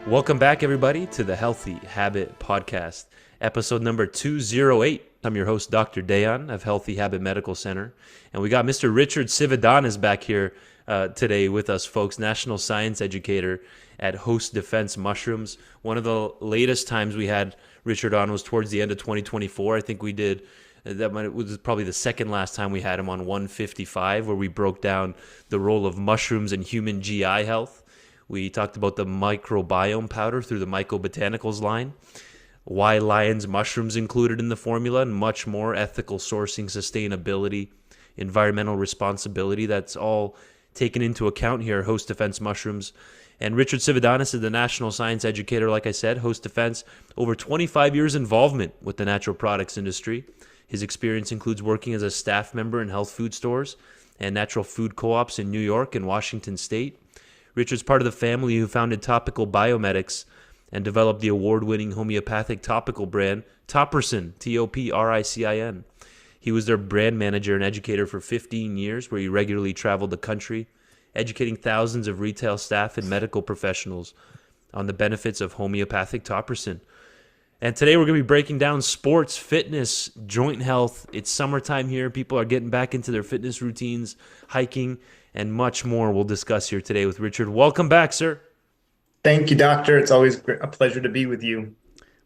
Welcome back, everybody, to the Healthy Habit Podcast, episode number 208. I'm your host, Dr. Dayan of Healthy Habit Medical Center, and we got Mr. Richard Cividanes back here today with us, folks, National Science Educator at Host Defense Mushrooms. One of the latest times we had Richard on was towards the end of 2024. I think we did, was probably the second last time we had him on 155, where we broke down the role of mushrooms in human GI health. We talked about the microbiome powder through the MycoBotanicals line, why Lion's mushrooms included in the formula, and much more, ethical sourcing, sustainability, environmental responsibility. That's all taken into account here, Host Defense Mushrooms. And Richard Cividanes is the National Science Educator, like I said, Host Defense, over 25 years involvement with the natural products industry. His experience includes working as a staff member in health food stores and natural food co-ops in New York and Washington State. Richard's part of the family who founded Topical BioMedics and developed the award-winning homeopathic topical brand Topricin, Topricin. He was their brand manager and educator for 15 years, where he regularly traveled the country, educating thousands of retail staff and medical professionals on the benefits of homeopathic Topricin. And today we're going to be breaking down sports, fitness, joint health. It's summertime here. People are getting back into their fitness routines, hiking, and much more we'll discuss here today with Richard. Welcome back, sir. Thank you, Doctor. It's always a pleasure to be with you.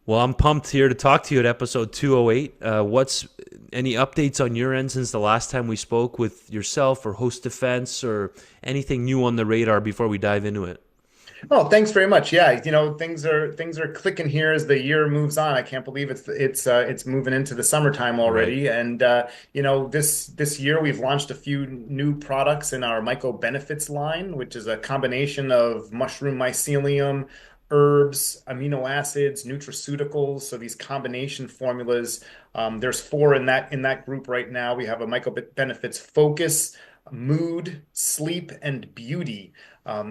Well, I'm pumped here to talk to you at episode 208. What's any updates on your end since the last time we spoke with yourself or Host Defense, or anything new on the radar before we dive into it? Oh, thanks very much. Yeah, things are clicking here as the year moves on. I can't believe it's moving into the summertime Right. already. And this year we've launched a few new products in our MycoBenefits line, which is a combination of mushroom mycelium, herbs, amino acids, nutraceuticals. So these combination formulas. There's four in that group right now. We have a MycoBenefits Focus, Mood, Sleep, and Beauty.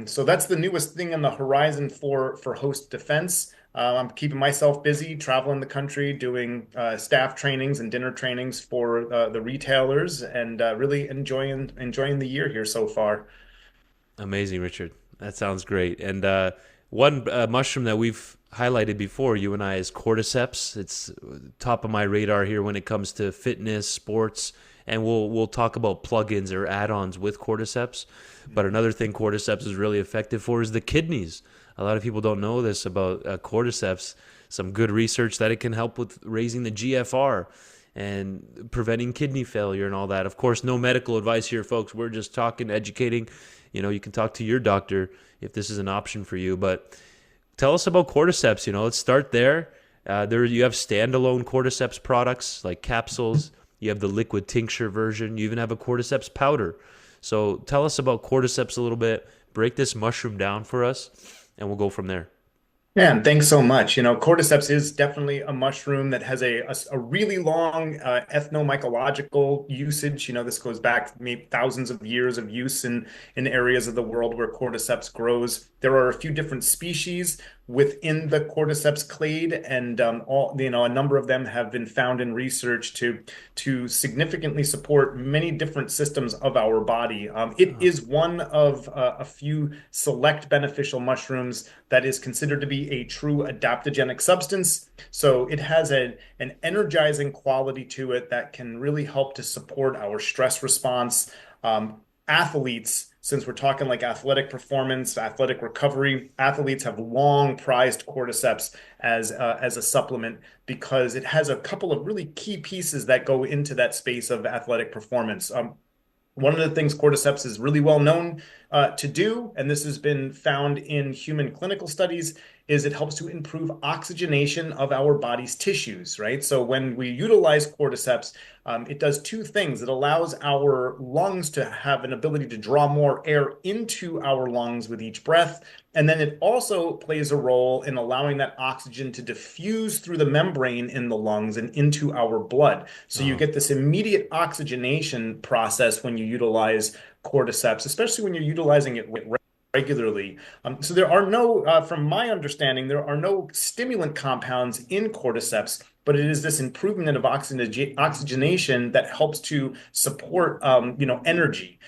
So that's the newest thing on the horizon for Host Defense. I'm keeping myself busy, traveling the country, doing staff trainings and dinner trainings for the retailers, and really enjoying the year here so far. Amazing, Richard. That sounds great. And one mushroom that we've highlighted before, you and I, is Cordyceps. It's top of my radar here when it comes to fitness, sports, and we'll talk about plugins or add-ons with Cordyceps. But another thing Cordyceps is really effective for is the kidneys. A lot of people don't know this about Cordyceps. Some good research that it can help with raising the GFR and preventing kidney failure and all that. Of course, no medical advice here, folks. We're just talking, educating. You can talk to your doctor if this is an option for you. But tell us about Cordyceps. Let's start there. There you have standalone Cordyceps products like capsules. You have the liquid tincture version. You even have a Cordyceps powder. So tell us about Cordyceps a little bit. Break this mushroom down for us, and we'll go from there. Yeah, and thanks so much. Cordyceps is definitely a mushroom that has a really long ethnomycological usage. This goes back maybe thousands of years of use in areas of the world where Cordyceps grows. There are a few different species within the Cordyceps clade, and a number of them have been found in research to significantly support many different systems of our body. It is one of a few select beneficial mushrooms that is considered to be a true adaptogenic substance. So it has an energizing quality to it that can really help to support our stress response. Athletes, since we're talking like athletic performance, athletic recovery, athletes have long prized Cordyceps as a supplement because it has a couple of really key pieces that go into that space of athletic performance. One of the things Cordyceps is really well known to do, and this has been found in human clinical studies, is it helps to improve oxygenation of our body's tissues, right? So when we utilize Cordyceps, it does two things. It allows our lungs to have an ability to draw more air into our lungs with each breath. And then it also plays a role in allowing that oxygen to diffuse through the membrane in the lungs and into our blood. So you Oh, get this immediate oxygenation process when you utilize Cordyceps, especially when you're utilizing it regularly. So there are no, from my understanding, there are no stimulant compounds in Cordyceps, but it is this improvement of oxygenation that helps to support, energy.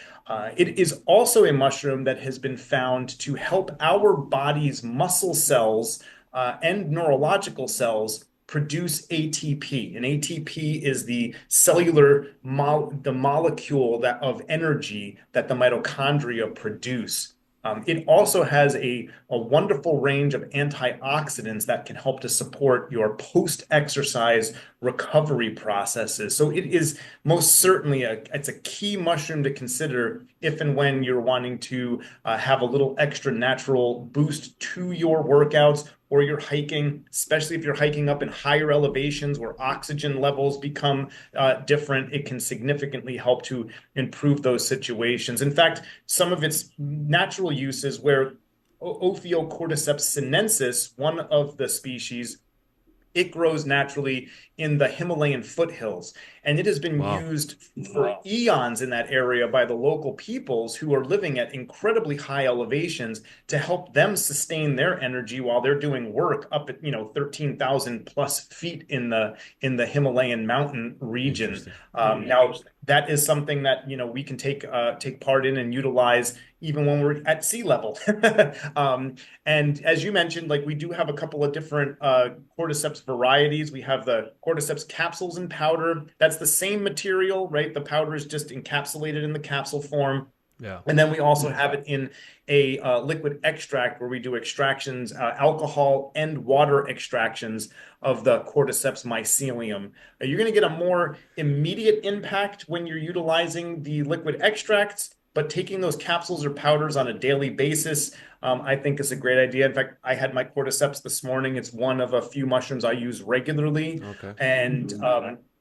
It is also a mushroom that has been found to help our body's muscle cells and neurological cells produce ATP. And ATP is the the molecule that of energy that the mitochondria produce. It also has a wonderful range of antioxidants that can help to support your post-exercise recovery processes. So it is most certainly it's a key mushroom to consider if and when you're wanting to have a little extra natural boost to your workouts or you're hiking, especially if you're hiking up in higher elevations where oxygen levels become different. It can significantly help to improve those situations. In fact, some of its natural uses where Ophiocordyceps sinensis, one of the species, it grows naturally in the Himalayan foothills, and it has been Wow. used for eons in that area by the local peoples who are living at incredibly high elevations to help them sustain their energy while they're doing work up at 13,000 plus feet in the Himalayan mountain region. Interesting. Now that is something that we can take part in and utilize even when we're at sea level. And as you mentioned, like we do have a couple of different cordyceps varieties. We have the cordyceps capsules and powder. That's the same material, right? The powder is just encapsulated in the capsule form. Yeah. And then we also have it in a liquid extract where we do extractions, alcohol and water extractions of the Cordyceps mycelium. You're going to get a more immediate impact when you're utilizing the liquid extracts, but taking those capsules or powders on a daily basis, I think is a great idea. In fact, I had my Cordyceps this morning. It's one of a few mushrooms I use regularly, Okay.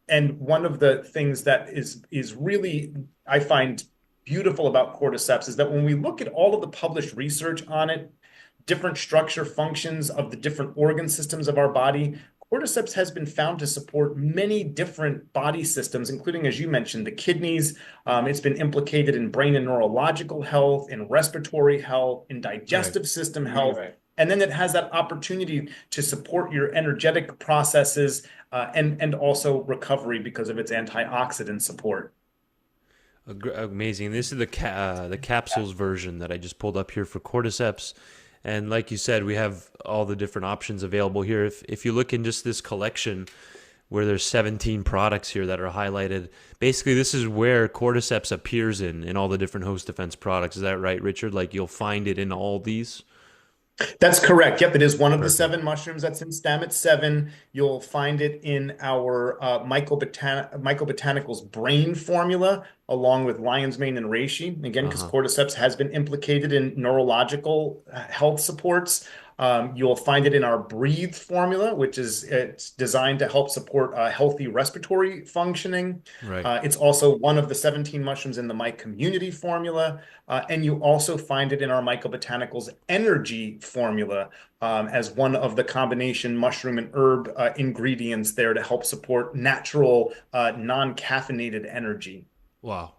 and one of the things that is really I find beautiful about cordyceps is that when we look at all of the published research on it, different structure functions of the different organ systems of our body, cordyceps has been found to support many different body systems, including, as you mentioned, the kidneys. It's been implicated in brain and neurological health, in respiratory health, in Right. digestive system health. Right. And then it has that opportunity to support your energetic processes and also recovery because of its antioxidant support. Amazing. This is the capsules version that I just pulled up here for cordyceps. And like you said, we have all the different options available here. If you look in just this collection where there's 17 products here that are highlighted, basically this is where cordyceps appears in all the different host defense products. Is that right, Richard? Like you'll find it in all these? That's correct. Yep, it is one of the Perfect. seven mushrooms that's in Stamets 7. You'll find it in our Mycobotanicals brain formula, along with lion's mane and reishi. Again, because Uh-huh. cordyceps has been implicated in neurological health supports. You'll find it in our breathe formula, which is it's designed to help support healthy respiratory functioning. Right. It's also one of the 17 mushrooms in the My Community formula. And you also find it in our Mycobotanicals energy formula as one of the combination mushroom and herb ingredients there to help support natural, non-caffeinated energy. Wow.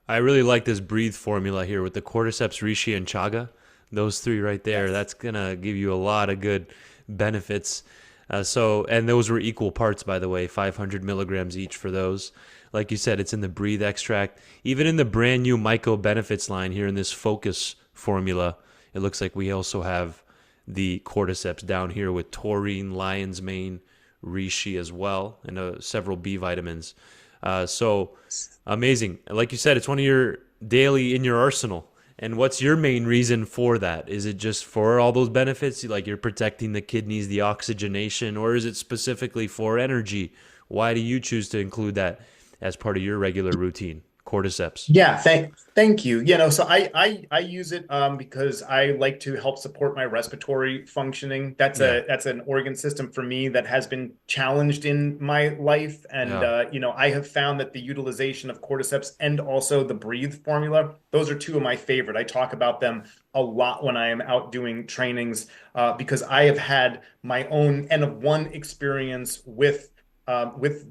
I really like this breathe formula here with the cordyceps, reishi, and chaga. Those three right there. Yes. That's gonna give you a lot of good benefits. And those were equal parts, by the way, 500 milligrams each for those. Like you said, it's in the breathe extract. Even in the brand new MycoBenefits line here in this focus formula, it looks like we also have the cordyceps down here with taurine, lion's mane, reishi as well, and several B vitamins. So amazing. Like you said, it's one of your daily in your arsenal. And what's your main reason for that? Is it just for all those benefits, like you're protecting the kidneys, the oxygenation, or is it specifically for energy? Why do you choose to include that as part of your regular routine? Cordyceps. Yeah, thank you. So I use it because I like to help support my respiratory functioning. Yeah. That's an organ system for me that has been challenged in my life, and Yeah. I have found that the utilization of cordyceps and also the breathe formula, those are two of my favorite. I talk about them a lot when I am out doing trainings because I have had my own N of one experience with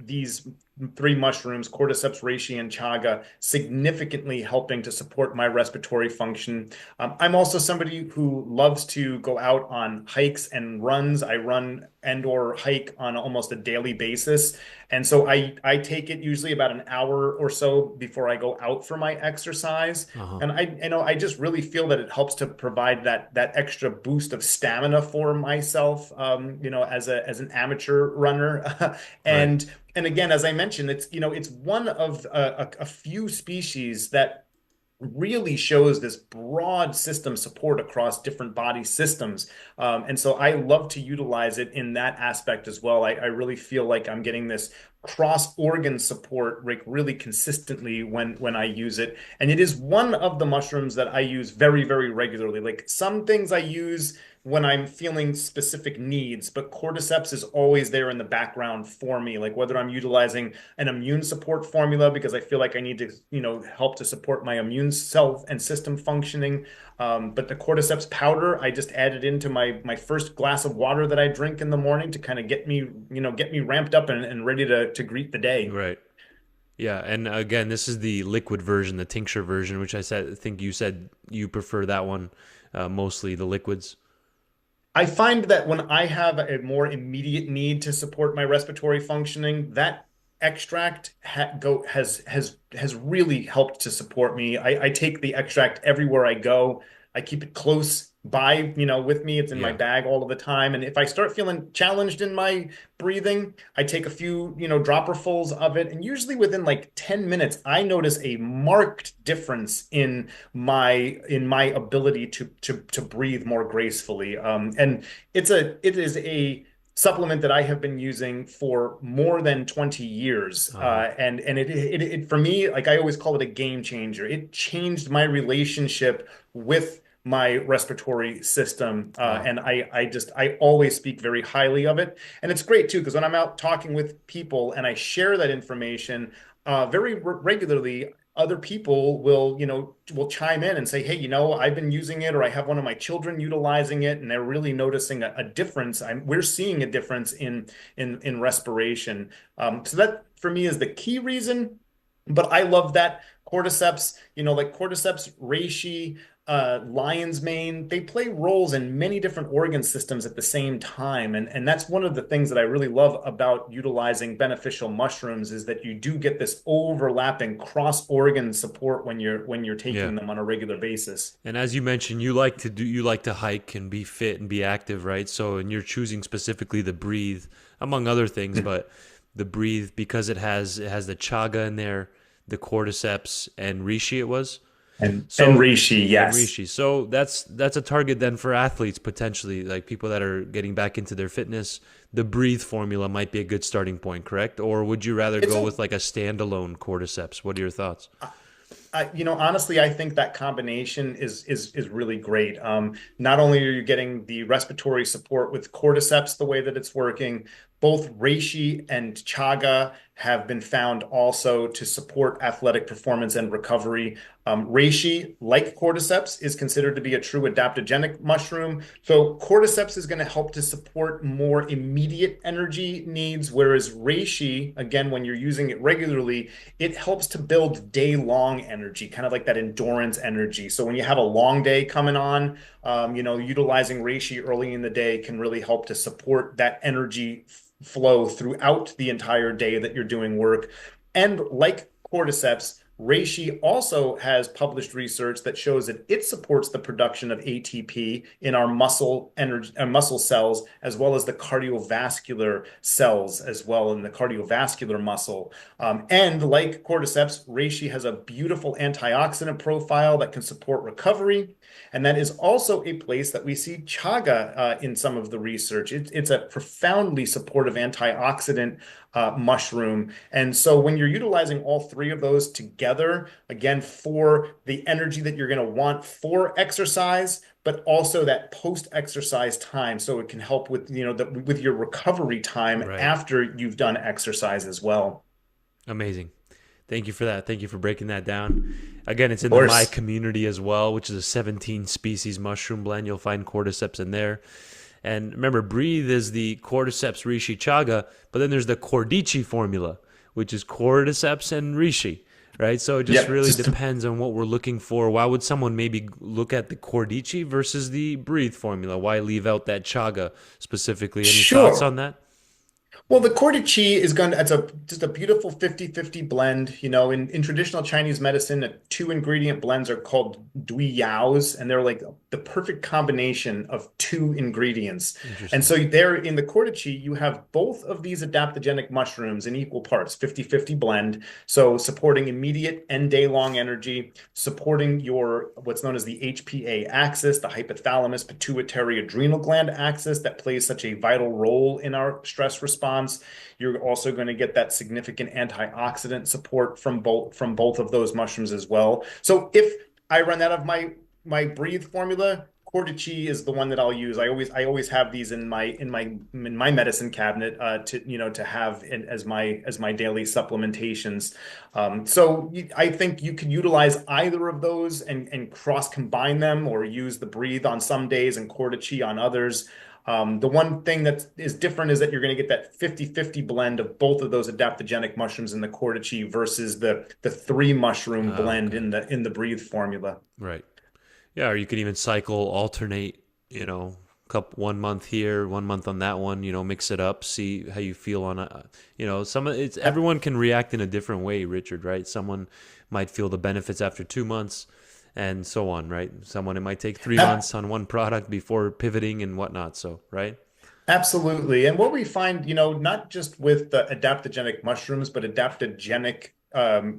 these three mushrooms, Cordyceps, reishi, and chaga, significantly helping to support my respiratory function. I'm also somebody who loves to go out on hikes and runs. I run and or hike on almost a daily basis. And so I take it usually about an hour or so before I go out for my exercise. Uh-huh. And I just really feel that it helps to provide that extra boost of stamina for myself, as an amateur runner. Right. And again, as I mentioned, it's one of a few species that really shows this broad system support across different body systems. And so I love to utilize it in that aspect as well. I really feel like I'm getting this cross organ support like really consistently when I use it. And it is one of the mushrooms that I use very, very regularly. Like some things I use when I'm feeling specific needs, but cordyceps is always there in the background for me. Like whether I'm utilizing an immune support formula because I feel like I need to, help to support my immune cell and system functioning. But the cordyceps powder, I just added into my first glass of water that I drink in the morning to kind of get me ramped up and ready to greet the day. Right. Yeah, and again, this is the liquid version, the tincture version, which I think you said you prefer that one, mostly the liquids. I find that when I have a more immediate need to support my respiratory functioning, that extract has really helped to support me. I take the extract everywhere I go. I keep it close by, with me. It's in my Yeah. bag all of the time. And if I start feeling challenged in my breathing, I take a few, dropperfuls of it. And usually within like 10 minutes, I notice a marked difference in my ability to breathe more gracefully. And it is a supplement that I have been using for more than 20 years. Uh-huh. And it for me, like I always call it a game changer. It changed my relationship with my respiratory system. Wow. And I always speak very highly of it. And it's great too, because when I'm out talking with people and I share that information, very regularly, other people will chime in and say, hey, I've been using it, or I have one of my children utilizing it, and they're really noticing a difference. We're seeing a difference in respiration. So that for me is the key reason. But I love that cordyceps, like cordyceps, reishi, lion's mane, they play roles in many different organ systems at the same time. And that's one of the things that I really love about utilizing beneficial mushrooms is that you do get this overlapping cross organ support when you're Yeah. taking them on a regular basis. And as you mentioned, you like to hike and be fit and be active, right? So, and you're choosing specifically the breathe, among other things, but the breathe because it has the chaga in there, the cordyceps and reishi it was. And So reishi, and yes. reishi. So that's a target then for athletes potentially, like people that are getting back into their fitness. The breathe formula might be a good starting point, correct? Or would you rather It's go a with like a standalone cordyceps? What are your thoughts? honestly, I think that combination is really great. Not only are you getting the respiratory support with cordyceps the way that it's working, both reishi and chaga have been found also to support athletic performance and recovery. Reishi, like cordyceps, is considered to be a true adaptogenic mushroom. So cordyceps is going to help to support more immediate energy needs, whereas reishi, again, when you're using it regularly, it helps to build day-long energy, kind of like that endurance energy. So when you have a long day coming on, utilizing reishi early in the day can really help to support that energy flow throughout the entire day that you're doing work. And like cordyceps, reishi also has published research that shows that it supports the production of ATP in our muscle energy, muscle cells, as well as the cardiovascular cells as well in the cardiovascular muscle. And like cordyceps, reishi has a beautiful antioxidant profile that can support recovery. And that is also a place that we see chaga in some of the research. It's a profoundly supportive antioxidant mushroom. And so when you're utilizing all three of those together, again, for the energy that you're going to want for exercise, but also that post-exercise time, so it can help with, with your recovery time Right. after you've done exercise as well. Amazing. Thank you for that. Thank you for breaking that down. Again, it's Of in the My course. Community as well, which is a 17 species mushroom blend. You'll find cordyceps in there. And remember, breathe is the cordyceps reishi chaga, but then there's the CordyChi formula, which is Cordyceps and reishi, right? So it just Yep. really depends on what we're looking for. Why would someone maybe look at the CordyChi versus the Breathe formula? Why leave out that chaga specifically? Any thoughts Sure. on that? Well, the CordyChi is going to, it's a just a beautiful 50-50 blend. In traditional Chinese medicine, two ingredient blends are called Dui Yaos, and they're like the perfect combination of two ingredients. And Interesting. so there in the CordyChi, you have both of these adaptogenic mushrooms in equal parts, 50-50 blend. So supporting immediate and day-long energy, supporting your what's known as the HPA axis, the hypothalamus pituitary adrenal gland axis that plays such a vital role in our stress response. You're also going to get that significant antioxidant support from both of those mushrooms as well. So if I run out of my Breathe formula, CordyChi is the one that I'll use. I always have these in my medicine cabinet to have as my daily supplementations. So I think you could utilize either of those and cross combine them, or use the Breathe on some days and CordyChi on others. The one thing that is different is that you're going to get that 50-50 blend of both of those adaptogenic mushrooms in the CordyChi versus the three mushroom blend Okay. in the Breathe formula. Right. Yeah, or you could even cycle, alternate, couple 1 month here, 1 month on that one, mix it up, see how you feel on some of it's everyone can react in a different way, Richard, right? Someone might feel the benefits after 2 months and so on, right? Someone it might take 3 months on one product before pivoting and whatnot. So, right? Absolutely. And what we find, not just with the adaptogenic mushrooms, but adaptogenic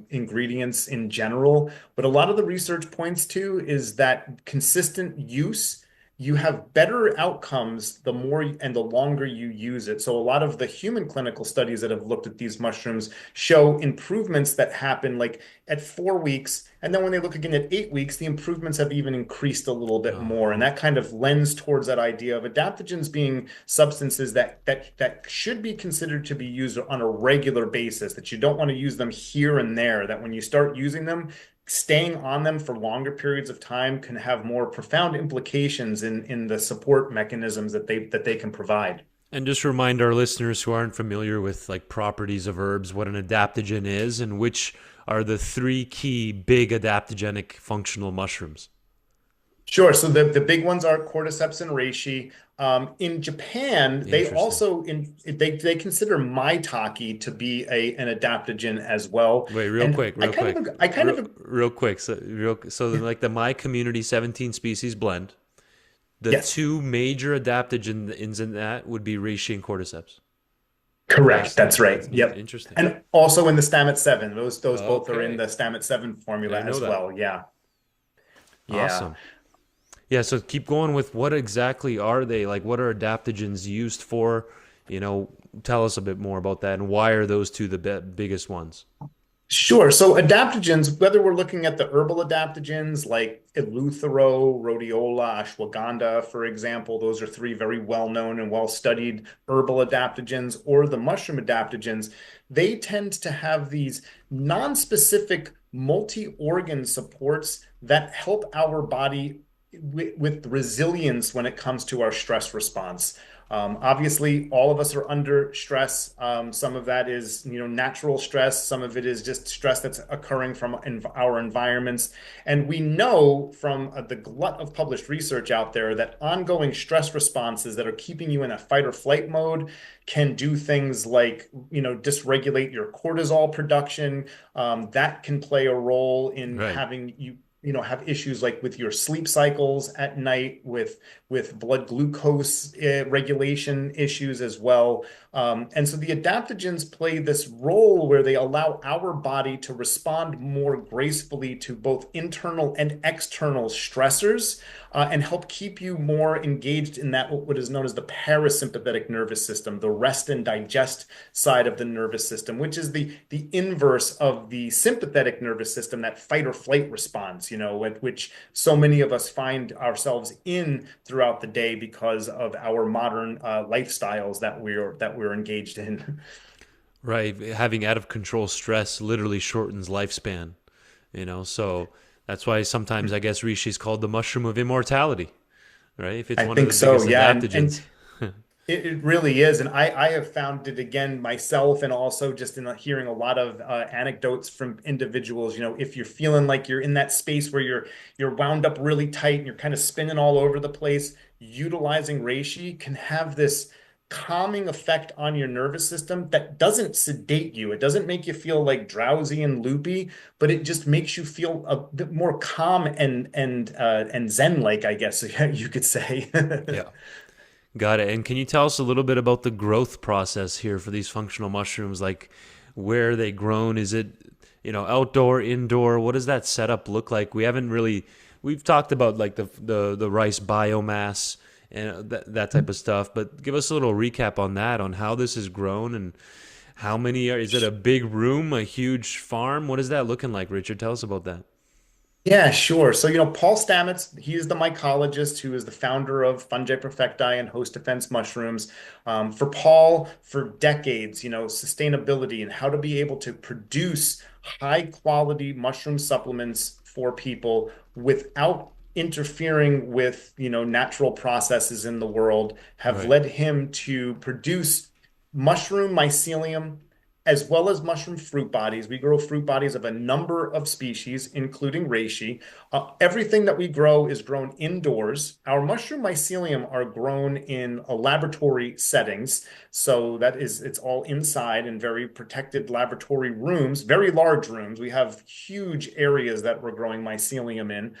ingredients in general, but a lot of the research points to is that consistent use, you have better outcomes the more and the longer you use it. So a lot of the human clinical studies that have looked at these mushrooms show improvements that happen like at 4 weeks. And then when they look again at 8 weeks, the improvements have even increased a little bit more. And Uh-huh. that kind of lends towards that idea of adaptogens being substances that should be considered to be used on a regular basis, that you don't want to use them here and there, that when you start using them, staying on them for longer periods of time can have more profound implications in the support mechanisms that they can provide. And just remind our listeners who aren't familiar with like properties of herbs, what an adaptogen is and which are the three key big adaptogenic functional mushrooms. Sure. So the big ones are cordyceps and reishi. In Japan, they Interesting. also they consider maitake to be an adaptogen as well. Wait, And I real kind quick, of I kind of real quick. So like the My Community 17 species blend, the yes, two major adaptogens in that would be reishi and cordyceps. correct. That's That's right. Yep. interesting. And also in the Stamets 7. Those both are in Okay, the Stamets 7 I formula didn't know as that. well. Yeah. Yeah. Awesome. Yeah, so keep going with what exactly are they? Like, what are adaptogens used for? Tell us a bit more about that, and why are those two the biggest ones? Sure. So adaptogens, whether we're looking at the herbal adaptogens like eleuthero, rhodiola, ashwagandha, for example, those are three very well-known and well-studied herbal adaptogens, or the mushroom adaptogens, they tend to have these non-specific multi-organ supports that help our body with resilience when it comes to our stress response. Obviously, all of us are under stress. Some of that is, natural stress. Some of it is just stress that's occurring from our environments. And we know from the glut of published research out there that ongoing stress responses that are keeping you in a fight or flight mode can do things like, dysregulate your cortisol production. That can play a role in Right. having have issues like with your sleep cycles at night, with blood glucose regulation issues as well. And so the adaptogens play this role where they allow our body to respond more gracefully to both internal and external stressors, and help keep you more engaged in that what is known as the parasympathetic nervous system, the rest and digest side of the nervous system, which is the inverse of the sympathetic nervous system, that fight or flight response, which so many of us find ourselves in throughout the day because of our modern lifestyles that we're engaged in. Right. Having out of control stress literally shortens lifespan, so that's why sometimes I guess reishi is called the mushroom of immortality, right? If it's I one of think the so, biggest yeah, and adaptogens. It really is. And I have found it again myself and also just in hearing a lot of anecdotes from individuals. If you're feeling like you're in that space where you're wound up really tight and you're kind of spinning all over the place, utilizing reishi can have this calming effect on your nervous system that doesn't sedate you. It doesn't make you feel like drowsy and loopy, but it just makes you feel a bit more calm and zen-like, I guess you could say. Yeah. Got it. And can you tell us a little bit about the growth process here for these functional mushrooms? Like where are they grown? Is it, outdoor, indoor? What does that setup look like? We've talked about like the rice biomass and that type of stuff, but give us a little recap on that, on how this is grown and is it a big room, a huge farm? What is that looking like, Richard? Tell us about that. Yeah, sure. So, Paul Stamets, he is the mycologist who is the founder of Fungi Perfecti and Host Defense Mushrooms. For Paul, for decades, sustainability and how to be able to produce high quality mushroom supplements for people without interfering with, natural processes in the world have Right. led him to produce mushroom mycelium as well as mushroom fruit bodies. We grow fruit bodies of a number of species, including reishi. Everything that we grow is grown indoors. Our mushroom mycelium are grown in a laboratory settings. So it's all inside in very protected laboratory rooms, very large rooms. We have huge areas that we're growing mycelium in.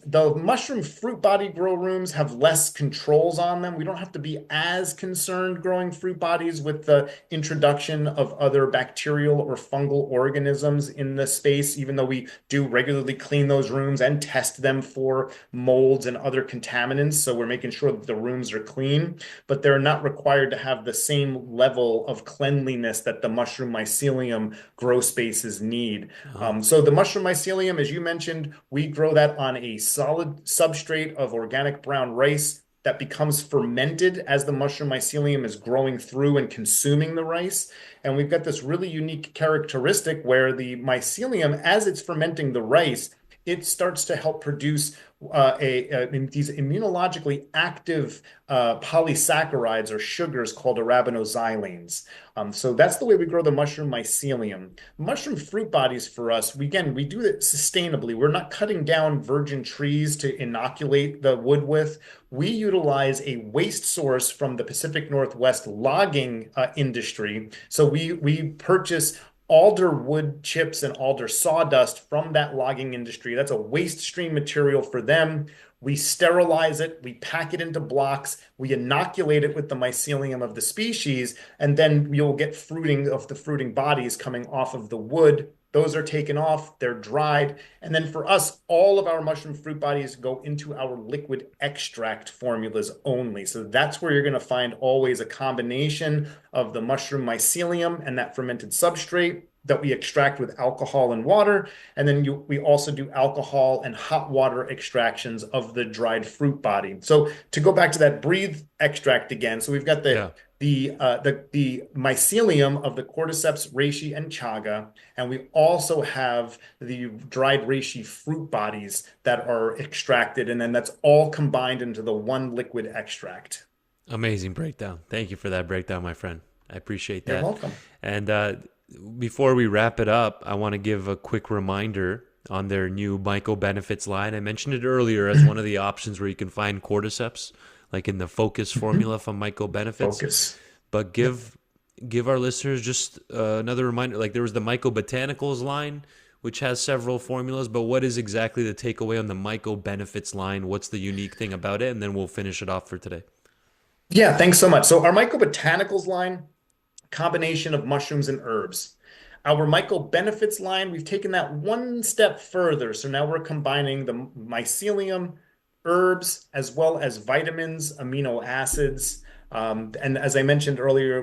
The mushroom fruit body grow rooms have less controls on them. We don't have to be as concerned growing fruit bodies with the introduction of other bacterial or fungal organisms in the space, even though we do regularly clean those rooms and test them for molds and other contaminants. So we're making sure that the rooms are clean, but they're not required to have the same level of cleanliness that the mushroom mycelium grow spaces need. Oh, So the mushroom mycelium, as you mentioned, we grow that on a solid substrate of organic brown rice that becomes fermented as the mushroom mycelium is growing through and consuming the rice. And we've got this really unique characteristic where the mycelium, as it's fermenting the rice, it starts to help produce these immunologically active polysaccharides or sugars called arabinoxylenes. So that's the way we grow the mushroom mycelium. Mushroom fruit bodies for us, we do it sustainably. We're not cutting down virgin trees to inoculate the wood with. We utilize a waste source from the Pacific Northwest logging industry. So we purchase alder wood chips and alder sawdust from that logging industry. That's a waste stream material for them. We sterilize it, we pack it into blocks, we inoculate it with the mycelium of the species, and then you'll get fruiting of the fruiting bodies coming off of the wood. Those are taken off, they're dried. And then for us, all of our mushroom fruit bodies go into our liquid extract formulas only. So that's where you're going to find always a combination of the mushroom mycelium and that fermented substrate that we extract with alcohol and water. And then we also do alcohol and hot water extractions of the dried fruit body. So to go back to that breathe extract again, so we've got yeah. the mycelium of the Cordyceps, reishi, and chaga, and we also have the dried reishi fruit bodies that are extracted, and then that's all combined into the one liquid extract. Amazing breakdown. Thank you for that breakdown, my friend. I appreciate You're that. welcome. And before we wrap it up, I want to give a quick reminder on their new MycoBenefits line. I mentioned it earlier as one of the options where you can find cordyceps, like in the focus formula from MycoBenefits. Focus. But Yep. give our listeners just another reminder. Like there was the MycoBotanicals line, which has several formulas, but what is exactly the takeaway on the MycoBenefits line? What's the unique thing about it? And then we'll finish it off for today. Yeah, thanks so much. So our mycobotanicals line, combination of mushrooms and herbs. Our mycobenefits line, we've taken that one step further. So now we're combining the mycelium, herbs, as well as vitamins, amino acids. And as I mentioned earlier,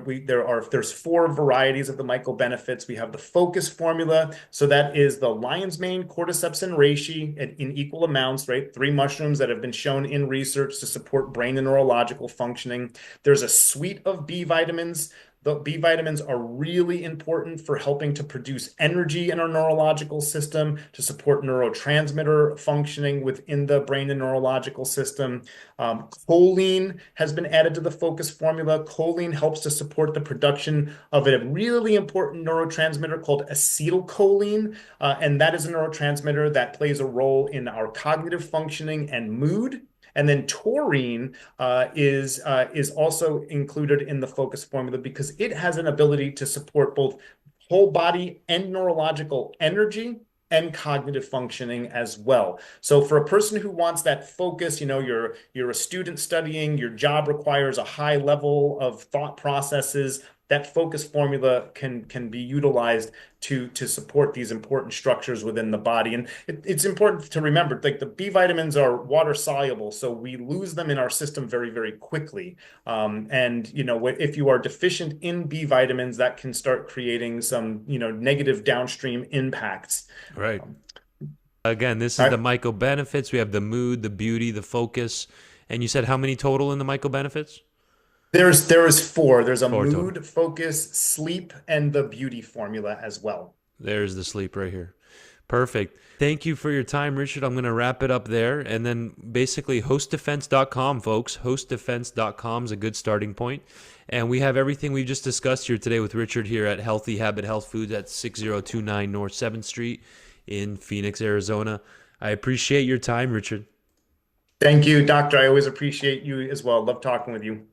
there's four varieties of the mycobenefits. We have the focus formula. So that is the lion's mane, cordyceps, and reishi in equal amounts, right? Three mushrooms that have been shown in research to support brain and neurological functioning. There's a suite of B vitamins, The B vitamins are really important for helping to produce energy in our neurological system, to support neurotransmitter functioning within the brain and neurological system. Choline has been added to the focus formula. Choline helps to support the production of a really important neurotransmitter called acetylcholine. And that is a neurotransmitter that plays a role in our cognitive functioning and mood. And then taurine is also included in the focus formula because it has an ability to support both whole body and neurological energy and cognitive functioning as well. So for a person who wants that focus, you're a student studying, your job requires a high level of thought processes. That focus formula can be utilized to support these important structures within the body. And it's important to remember, like the B vitamins are water soluble, so we lose them in our system very, very quickly. And if you are deficient in B vitamins, that can start creating some negative downstream impacts. Right. Again, this is the MycoBenefits. We have the mood, the beauty, the focus. And you said how many total in the MycoBenefits? There is four. There's a Four total. mood, focus, sleep, and the beauty formula as well. There's the sleep right here. Perfect. Thank you for your time, Richard. I'm going to wrap it up there. And then basically hostdefense.com, folks. Hostdefense.com is a good starting point. And we have everything we just discussed here today with Richard here at Healthy Habit Health Foods at 6029 North 7th Street in Phoenix, Arizona. I appreciate your time, Richard. Thank you, Doctor. I always appreciate you as well. Love talking with you.